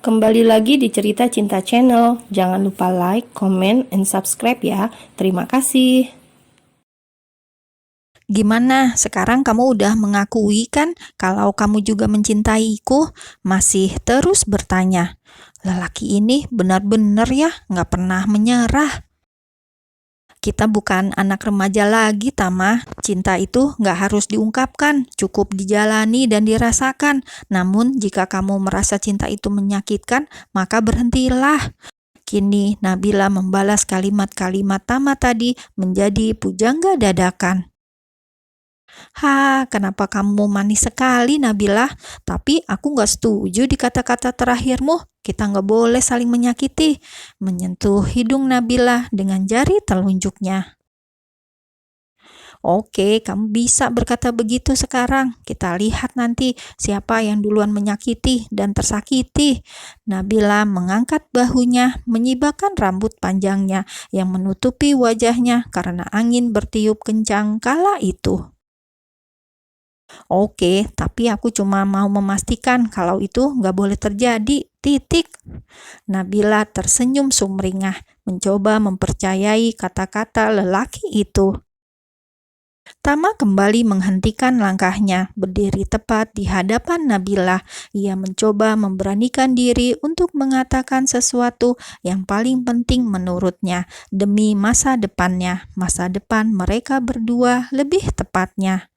Kembali lagi di Cerita Cinta Channel. Jangan lupa like, comment, and subscribe ya. Terima kasih. Gimana? Sekarang kamu udah mengakui kan kalau kamu juga mencintaiku? Masih terus bertanya. Lelaki ini benar-benar ya nggak pernah menyerah. Kita bukan anak remaja lagi, Tama. Cinta itu nggak harus diungkapkan, cukup dijalani dan dirasakan. Namun jika kamu merasa cinta itu menyakitkan, maka berhentilah. Kini Nabila membalas kalimat-kalimat Tama tadi menjadi pujangga dadakan. Kenapa kamu manis sekali, Nabila? Tapi aku nggak setuju di kata-kata terakhirmu. Kita nggak boleh saling menyakiti. Menyentuh hidung Nabila dengan jari telunjuknya. Oke, kamu bisa berkata begitu sekarang. Kita lihat nanti siapa yang duluan menyakiti dan tersakiti. Nabila mengangkat bahunya, menyibakkan rambut panjangnya yang menutupi wajahnya karena angin bertiup kencang kala itu. Oke, tapi aku cuma mau memastikan kalau itu nggak boleh terjadi, titik. Nabila tersenyum sumringah, mencoba mempercayai kata-kata lelaki itu. Tama kembali menghentikan langkahnya, berdiri tepat di hadapan Nabila. Ia mencoba memberanikan diri untuk mengatakan sesuatu yang paling penting menurutnya, demi masa depannya, masa depan mereka berdua lebih tepatnya.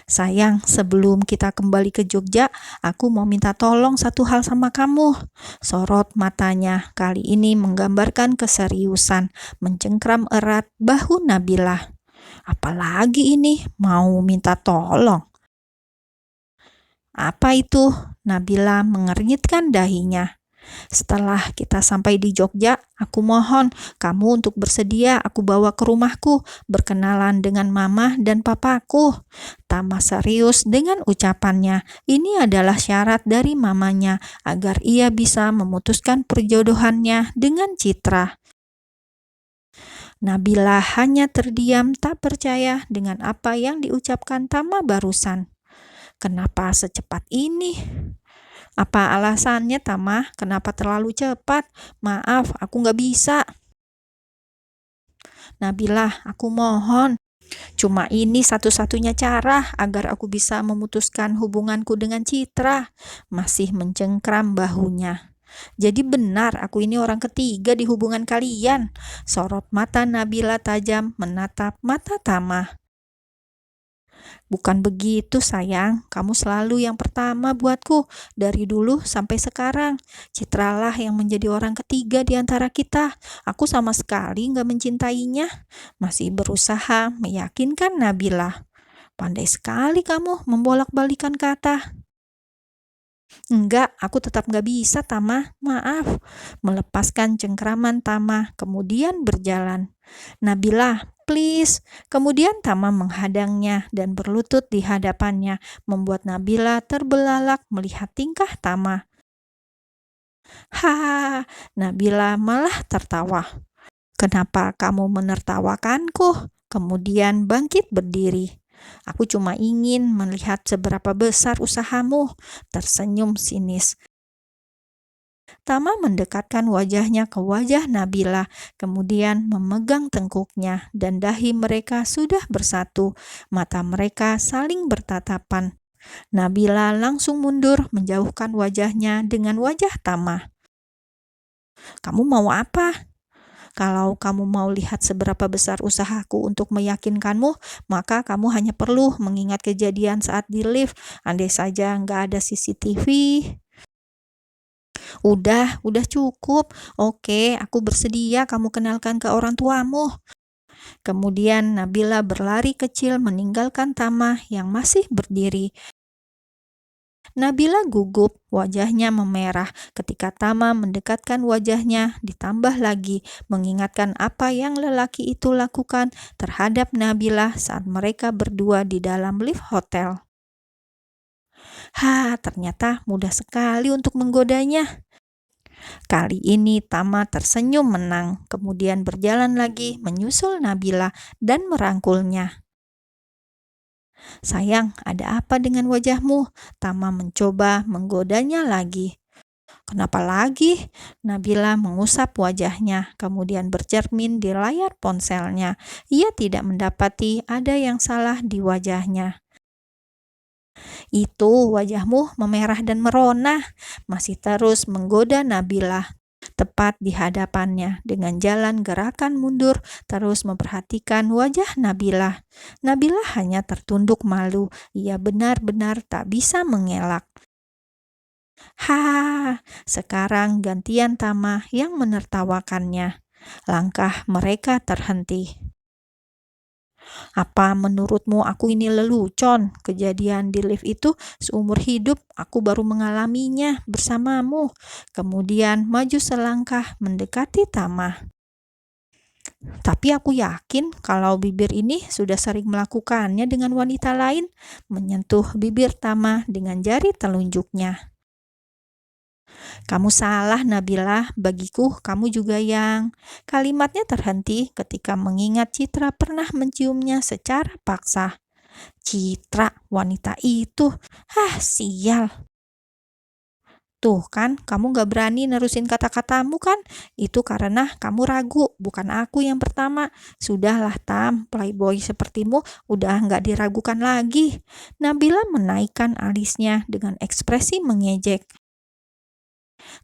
Sayang, sebelum kita kembali ke Jogja, aku mau minta tolong satu hal sama kamu. Sorot matanya kali ini menggambarkan keseriusan, mencengkram erat bahu Nabila. Apalagi ini mau minta tolong? Apa itu? Nabila mengernyitkan dahinya. Setelah kita sampai di Jogja, aku mohon kamu untuk bersedia aku bawa ke rumahku, berkenalan dengan mama dan papaku. Tama serius dengan ucapannya. Ini adalah syarat dari mamanya agar ia bisa memutuskan perjodohannya dengan Citra. Nabila hanya terdiam tak percaya dengan apa yang diucapkan Tama barusan. Kenapa secepat ini? Apa alasannya, Tama? Kenapa terlalu cepat? Maaf, aku nggak bisa. Nabila, aku mohon. Cuma ini satu-satunya cara agar aku bisa memutuskan hubunganku dengan Citra. Masih mencengkram bahunya. Jadi benar aku ini orang ketiga di hubungan kalian. Sorot mata Nabila tajam menatap mata Tama. Bukan begitu sayang, kamu selalu yang pertama buatku, dari dulu sampai sekarang. Citralah yang menjadi orang ketiga di antara kita. Aku sama sekali nggak mencintainya. Masih berusaha meyakinkan Nabila. Pandai sekali kamu membolak-balikan kata. Enggak, aku tetap nggak bisa, Tama. Maaf. Melepaskan cengkraman Tama, kemudian berjalan. Nabila, please. Kemudian Tama menghadangnya dan berlutut di hadapannya, membuat Nabila terbelalak melihat tingkah Tama. Nabila malah tertawa. Kenapa kamu menertawakanku? Kemudian bangkit berdiri. Aku cuma ingin melihat seberapa besar usahamu, tersenyum sinis. Tama mendekatkan wajahnya ke wajah Nabila, kemudian memegang tengkuknya dan dahi mereka sudah bersatu. Mata mereka saling bertatapan. Nabila langsung mundur menjauhkan wajahnya dengan wajah Tama. Kamu mau apa? Kalau kamu mau lihat seberapa besar usahaku untuk meyakinkanmu, maka kamu hanya perlu mengingat kejadian saat di lift. Andai saja nggak ada CCTV. Udah cukup. Oke, aku bersedia kamu kenalkan ke orang tuamu. Kemudian Nabila berlari kecil meninggalkan Tama yang masih berdiri. Nabila gugup, wajahnya memerah ketika Tama mendekatkan wajahnya, ditambah lagi mengingatkan apa yang lelaki itu lakukan terhadap Nabila saat mereka berdua di dalam lift hotel. Ternyata mudah sekali untuk menggodanya. Kali ini Tama tersenyum menang, kemudian berjalan lagi menyusul Nabila dan merangkulnya. "Sayang, ada apa dengan wajahmu?" Tama mencoba menggodanya lagi. "Kenapa lagi?" Nabila mengusap wajahnya, kemudian bercermin di layar ponselnya. Ia tidak mendapati ada yang salah di wajahnya. "Itu wajahmu memerah dan merona," masih terus menggoda Nabila. Tepat di hadapannya, dengan jalan gerakan mundur, terus memperhatikan wajah Nabila. Nabila hanya tertunduk malu. Ia benar-benar tak bisa mengelak. "Ha!" Sekarang gantian Tama yang menertawakannya. Langkah mereka terhenti. "Apa menurutmu aku ini lelucon? Kejadian di lift itu seumur hidup aku baru mengalaminya bersamamu." Kemudian maju selangkah mendekati Tama. "Tapi aku yakin kalau bibir ini sudah sering melakukannya dengan wanita lain." Menyentuh bibir Tama dengan jari telunjuknya. "Kamu salah, Nabila. Bagiku, kamu juga yang..." Kalimatnya terhenti ketika mengingat Citra pernah menciumnya secara paksa. Citra, wanita itu. Sial. "Tuh kan, kamu gak berani nerusin kata-katamu kan? Itu karena kamu ragu, bukan aku yang pertama. Sudahlah Tam, playboy sepertimu udah gak diragukan lagi." Nabila menaikkan alisnya dengan ekspresi mengejek.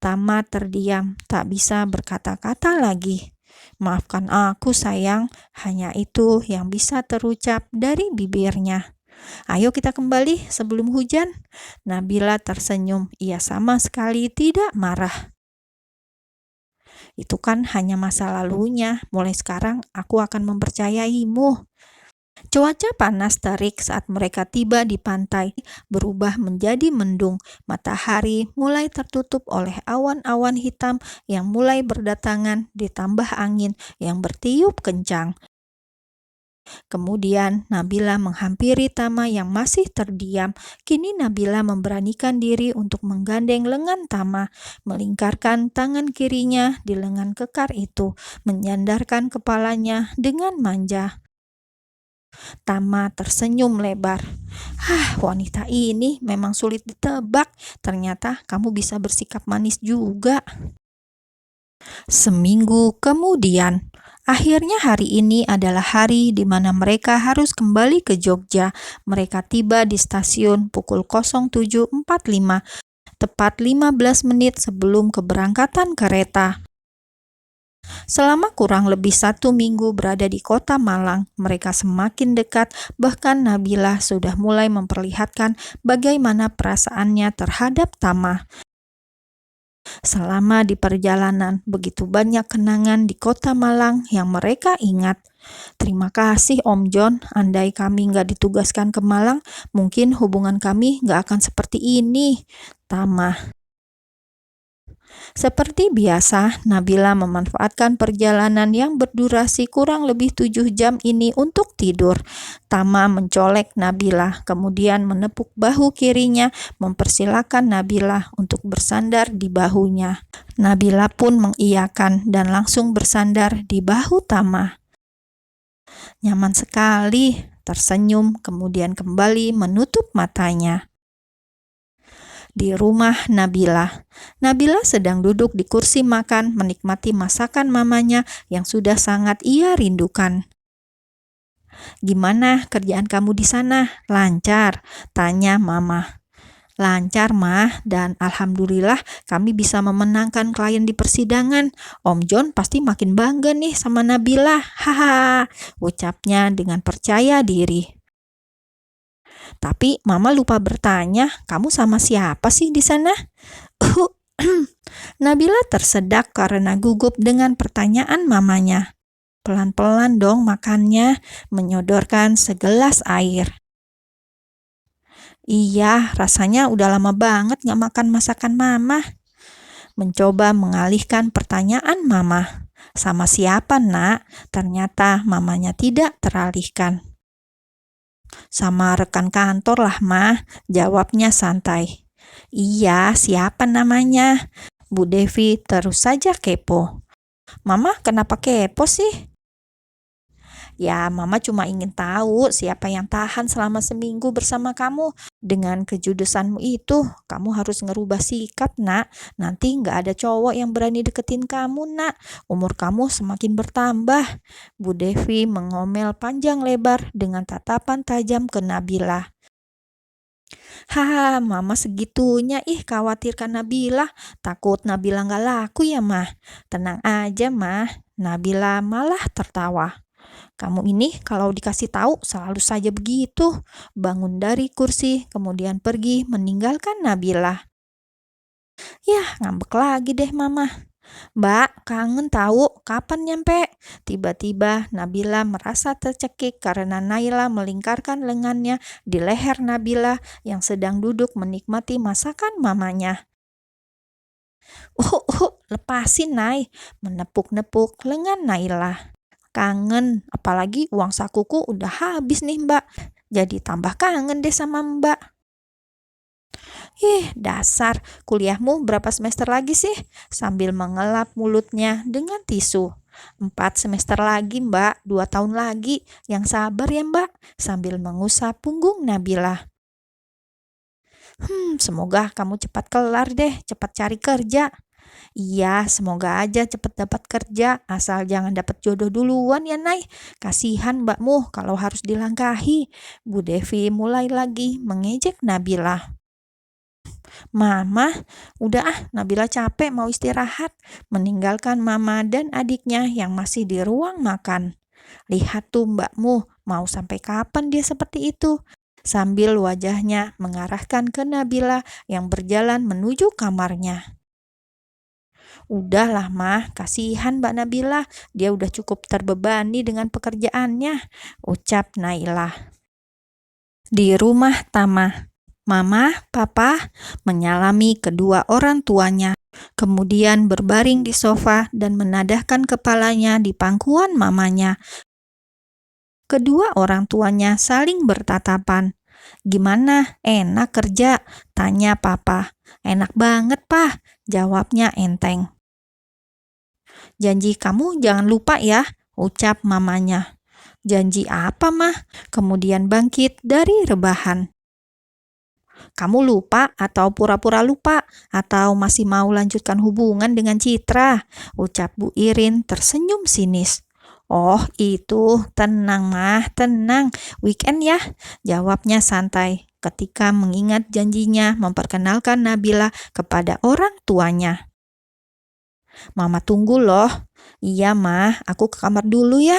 Tama terdiam, tak bisa berkata-kata lagi. "Maafkan aku sayang," hanya itu yang bisa terucap dari bibirnya. "Ayo kita kembali sebelum hujan." Nabila tersenyum, ia sama sekali tidak marah. "Itu kan hanya masa lalunya, mulai sekarang aku akan mempercayaimu." Cuaca panas terik saat mereka tiba di pantai berubah menjadi mendung. Matahari mulai tertutup oleh awan-awan hitam yang mulai berdatangan, ditambah angin yang bertiup kencang. Kemudian Nabila menghampiri Tama yang masih terdiam. Kini Nabila memberanikan diri untuk menggandeng lengan Tama, melingkarkan tangan kirinya di lengan kekar itu, menyandarkan kepalanya dengan manja. Tama tersenyum lebar. Wanita ini memang sulit ditebak. Ternyata kamu bisa bersikap manis juga." Seminggu kemudian, akhirnya hari ini adalah hari di mana mereka harus kembali ke Jogja. Mereka tiba di stasiun pukul 07.45, tepat 15 menit sebelum keberangkatan kereta. Selama kurang lebih 1 minggu berada di kota Malang, mereka semakin dekat, bahkan Nabila sudah mulai memperlihatkan bagaimana perasaannya terhadap Tama. Selama di perjalanan, begitu banyak kenangan di kota Malang yang mereka ingat. "Terima kasih Om John, andai kami nggak ditugaskan ke Malang, mungkin hubungan kami nggak akan seperti ini." Tama. Seperti biasa, Nabila memanfaatkan perjalanan yang berdurasi kurang lebih 7 jam ini untuk tidur. Tama mencolek Nabila, kemudian menepuk bahu kirinya, mempersilakan Nabila untuk bersandar di bahunya. Nabila pun mengiyakan dan langsung bersandar di bahu Tama. "Nyaman sekali," tersenyum, kemudian kembali menutup matanya. Di rumah Nabila. Nabila sedang duduk di kursi makan menikmati masakan mamanya yang sudah sangat ia rindukan. "Gimana kerjaan kamu di sana? Lancar?" tanya Mama. "Lancar, Mah, dan alhamdulillah kami bisa memenangkan klien di persidangan. Om John pasti makin bangga nih sama Nabila. Haha," ucapnya dengan percaya diri. "Tapi Mama lupa bertanya, kamu sama siapa sih di sana?" Nabila tersedak karena gugup dengan pertanyaan mamanya. Pelan-pelan dong makannya, menyodorkan segelas air. "Iya, rasanya udah lama banget gak makan masakan Mama." Mencoba mengalihkan pertanyaan Mama. "Sama siapa, Nak?" Ternyata mamanya tidak teralihkan. "Sama rekan kantor lah, Mah," jawabnya santai. "Iya, siapa namanya?" Bu Devi terus saja kepo. "Mama kenapa kepo sih?" Ya, Mama cuma ingin tahu siapa yang tahan selama seminggu bersama kamu. Dengan kejudesanmu itu, kamu harus ngerubah sikap, Nak. Nanti nggak ada cowok yang berani deketin kamu, Nak. Umur kamu semakin bertambah. Bu Devi mengomel panjang lebar dengan tatapan tajam ke Nabila. Haha, Mama segitunya khawatirkan Nabila. Takut Nabila nggak laku ya, Mah. Tenang aja, Mah. Nabila malah tertawa. Kamu ini kalau dikasih tahu selalu saja begitu. Bangun dari kursi, kemudian pergi meninggalkan Nabila. Yah, ngambek lagi deh Mama. Mbak, kangen tahu kapan nyampe? Tiba-tiba Nabila merasa tercekik karena Naila melingkarkan lengannya di leher Nabila yang sedang duduk menikmati masakan mamanya. Lepasin Nay, menepuk-nepuk lengan Naila. Kangen, apalagi uang sakuku udah habis nih Mbak. Jadi tambah kangen deh sama Mbak. Dasar, kuliahmu berapa semester lagi sih? Sambil mengelap mulutnya dengan tisu. 4 semester lagi Mbak, 2 tahun lagi. Yang sabar ya Mbak, sambil mengusap punggung Nabila. Semoga kamu cepat kelar deh, cepat cari kerja. Iya, semoga aja cepet dapat kerja, asal jangan dapat jodoh duluan ya, Nay. Kasihan mbakmu kalau harus dilangkahi. Bu Devi mulai lagi mengejek Nabila. Mama, udah Nabila capek mau istirahat. Meninggalkan Mama dan adiknya yang masih di ruang makan. Lihat tuh mbakmu, mau sampai kapan dia seperti itu? Sambil wajahnya mengarahkan ke Nabila yang berjalan menuju kamarnya. Udahlah Mah, kasihan Mbak Nabila, dia udah cukup terbebani dengan pekerjaannya, ucap Naila. Di rumah Tama, Mama, Papa menyalami kedua orang tuanya, kemudian berbaring di sofa dan menadahkan kepalanya di pangkuan mamanya. Kedua orang tuanya saling bertatapan. Gimana? Enak kerja? Tanya Papa. Enak banget, Pak, jawabnya enteng. Janji kamu jangan lupa ya, ucap mamanya. Janji apa, Mah? Kemudian bangkit dari rebahan. Kamu lupa atau pura-pura lupa atau masih mau lanjutkan hubungan dengan Citra? Ucap Bu Irin tersenyum sinis. Oh itu, tenang Mah, tenang. Weekend ya, jawabnya santai ketika mengingat janjinya memperkenalkan Nabila kepada orang tuanya. Mama tunggu loh. Iya Mah, aku ke kamar dulu ya.